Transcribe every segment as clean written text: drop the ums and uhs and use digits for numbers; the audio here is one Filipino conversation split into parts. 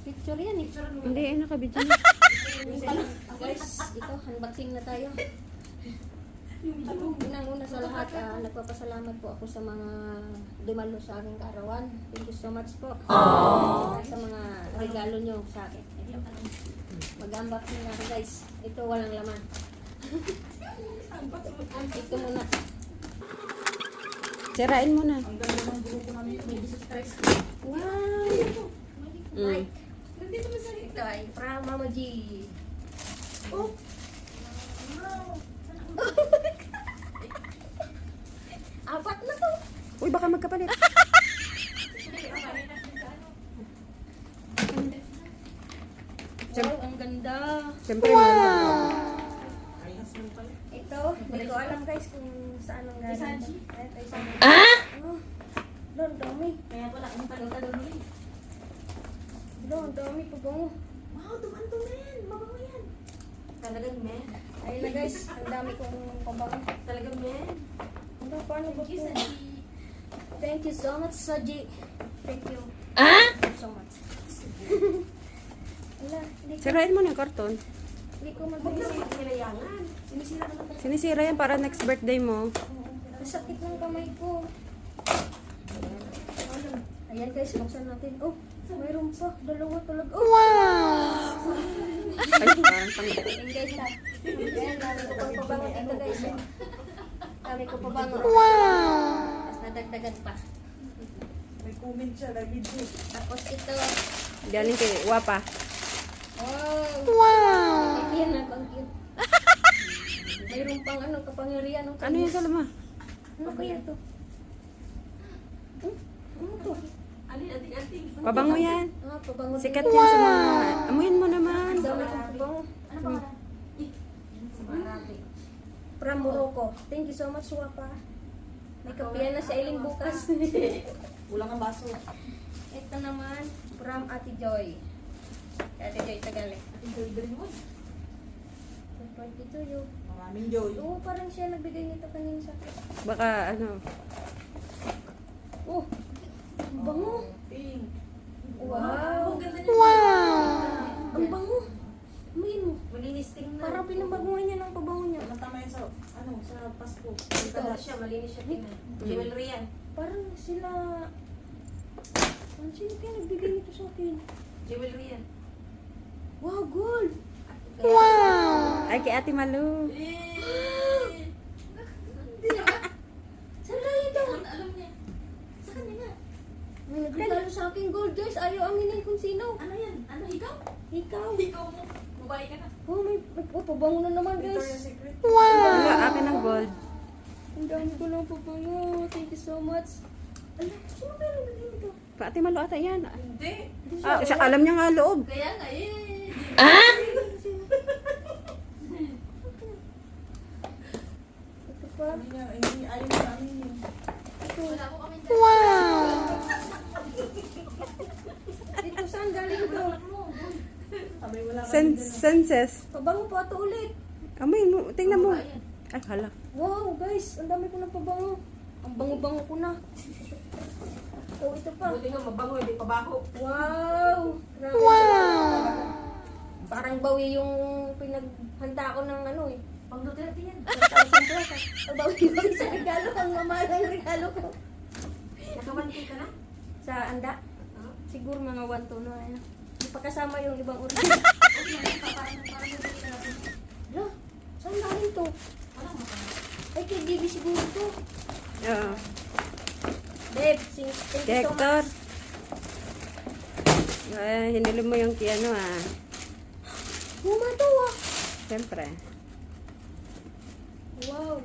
Picture yan eh. Hindi, nakabidyo na. Guys, ito, unboxing na tayo. Unang-una sa lahat, nagpapasalamat po ako sa mga dumalo sa aking karawan. Thank you so much po. Sa mga regalo nyo sa akin. Ito. Mag-unboxing na ako guys. Ito walang laman. Ito muna. Sirain mo na. Wow! Mike. Ito ay from Mama G. Oh! Apat na to. Uy, baka magkapalit. Wow, ang ganda. Siyempre, wow. Ito, hindi ko alam guys kung saan ang galing. Oh, ang dami. Kaya pala, ang tagal-tagal mo rin. Ang dami pa ba mo? Wow, tuman-tuman. Mabango yan. Talagang men. Ayun na guys, ang dami kong pabango. Talagang men. Ano, paano ba Thank you, po? Saji. Thank you so much, Saji. Thank you. Thank you so much. Wala, hindi ko, Sirain mo na yung karton. hindi ko Huwag mabilis. naman sinayangan. Sinisira naman talaga. Sinisira yan para next birthday mo. Masakit ng kamay ko. Ayan guys, buksan natin. Oh, mayroon pa. Dalawa talaga. Oh, wow! Ay, parang pang... Ayan guys ha. Ayan, dami ko pang pabango dito guys. Dami ko pabango. Wow! Tapos nadagdagan pa. May comment siya, nag-video. Tapos ito. Galing kay Wapa. Wow! Wow! Yan ang ang cute. Mayroon pang ano, kapangyarihan. Ano yung salama? Ano kaya to? Ano to? Alin, ating-ating. Pabango yan. Ah, pabango din. Sikat yan sa mga... Amuyin mo naman. Ang dami kong pabango. Ano ba? Sa Marabi. From Morocco. Thank you so much, Wapa. May kapiyan na si Eileen bukas. Kulang ang baso. Ito naman, from Ate Joy. Ate Joy Tagalog. Enjoy the remote. 22 yun. Maraming joy. Oo, parang siya nagbigay nito kanina sa akin. Baka ano... Oh, ang bango. Pink. Wow. Ang ganda niya. Ang bango. Amoyin mo. Malinis tingnan. Parang pinabaguhan niya ng pabango niya. Tama yan sa, ano, sa Pasko. Ito. Malinis siya tingnan. Jewelry yan. Parang sila... Sino kaya nagbigay nito sa akin? Jewelry yan. Wow, gold! Ay, kay Ate Malu. Saan galing ito? Alam niya. Sa kanya nga. May nagregalo sa akin gold, guys. Ayaw aminin kung sino. Ano yan? Ano, ikaw? Ikaw. Ikaw mo. Babae ka na. Oh, may pabango na naman, Victoria's guys. Secret. Wala, akin ang gold. Ang dami ko lang pabango. Thank you so much. Ala, sino kaya nagbigay nito? Pa Ate Malu ata yan. Hindi. Hindi Ah, siya, alam niya nga loob. Kaya nga eh. Ito pa. Hindi, ayaw mo sa amin yun. Ito. Wala ko kami. Ito, saan galing ito? Sabay wala kami. Senses. Pabango pa ito ulit. Amuyin mo. Tingnan mo. Ay, hala. Wow, guys. Ang dami ko ng pabango. Ang bango-bango ko na. Oh, ito pa. Buti nga mabango, hindi pa baho. Wow! Grabe. Parang bawi yung pinaghanda ko ng ano eh. Pang Duterte yan. 1,000 plus ah. Bawi-bawi sa regalo ko. Ang mamahalang regalo ko. Nakawanti ka na? Sa anda? Ah. Siguro mga 1 to na. Ano. Hindi pa kasama yung ibang original. Hala, saan galing to? Ay, kay Bibi siguro to. Oo. Babe, thank you Kay so Hector. much. Ay, hinili mo yung piano ah. Huma to ah. Siyempre. Wow.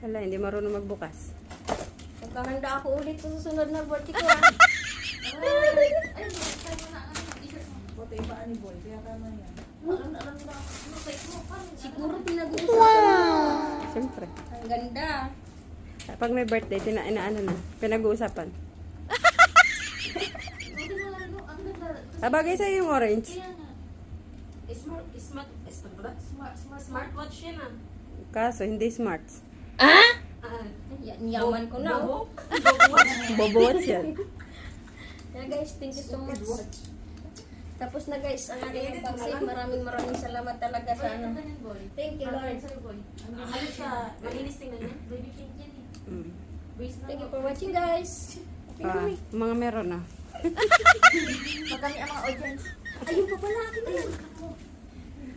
Hala, hindi marunong magbukas. Magkahanda ako ulit sa susunod na birthday ko ah. Buti iba ni Boy, kaya tama yan. Alam na. Siguro pinag-uusapan. Siyempre. Ang ganda. Pag may birthday, inaano na. Pinag-uusapan. Bagay sa'yo yung orange. Smartwatch yan ah. Kaso, hindi smarts. Yaman ko na. Oh. Bobo watch. Bobo watch yan. Yeah, guys, thank you so much. Tapos na guys, ang aking unboxing. Maraming salamat talaga sa ano. Thank you Lord. Ano siya? Malinis tingnan niya. Baby pink yan eh. Mm. Thank you for watching guys. Mga meron na. Magkami ang mga audience. Ayun pa pala akin na.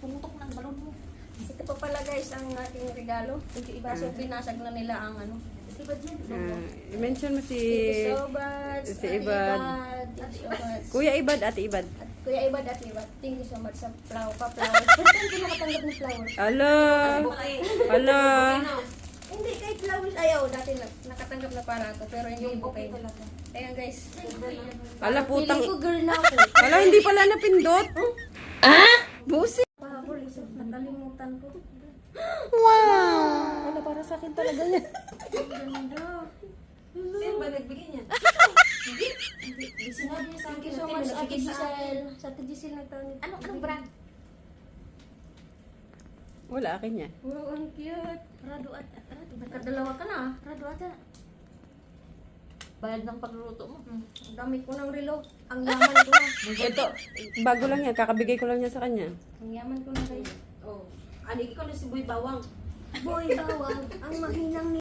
Pumutok ng balon mo. Ito pa pala guys ang aking regalo. Kaso binasag na nila ang ano. Diba dyan? I-mention mo Thank you so much. si Ate Ibad. Thank you so much. Kuya Ibad, Ate Ibad. At Kuya Ibad at Ibad. Thank you so much sa flowers. First time ko nakatanggap ng flowers. Alo! Alo! Hindi, kahit flowers. Ayaw, dati nakatanggap na para ako. Pero hindi Yung okay. okay talaga. Ayan guys. Ala, putang... Feeling ko girl na ako. Ala, hindi pala napindot. Ah? Busi! Pabor, isip, nakalimutan ko. Ala, para sa akin talaga yan. Ganda. Sino ba nagbigay niya? Hindi. Sinabi niya sa Thank akin. you so much, Ate Giselle. Sa Ate Giselle nagtanong. Anong brand? Wala, akin yan. Wow, ang cute. Rado at Nakadalawa ka na. Rado ata. Bayad ng pagluluto mo. Ang dami ko ng relo. Ang yaman ko na. Ito, bago lang yan. Kakabigay ko lang yan sa kanya. Ang yaman ko na guys. Oh. Anigi ko na si Boy Bawang. Boy, bawang. Ang mahinang